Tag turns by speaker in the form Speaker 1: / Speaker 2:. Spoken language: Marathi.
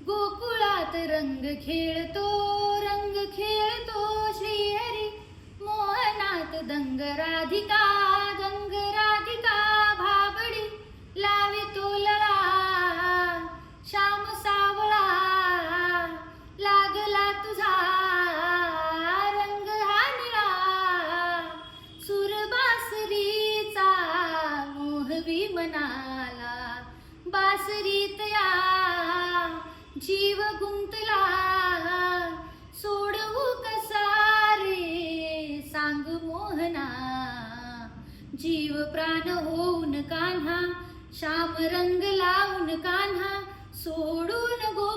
Speaker 1: गोकुळात रंग खेळतो श्रीहरी. मोहनात दंग राधिका भाबडी. लावितो लळा श्याम सावळा, लागला तुझा रंग हा निळा. सूर बासरीचा मोहवी मनाला, बासरीत या जीव गुंतला. सोडवू कसा रे सांग मोहना, जीव प्राण होऊन कान्हा. श्याम रंग लावून कान्हा, सोडून गो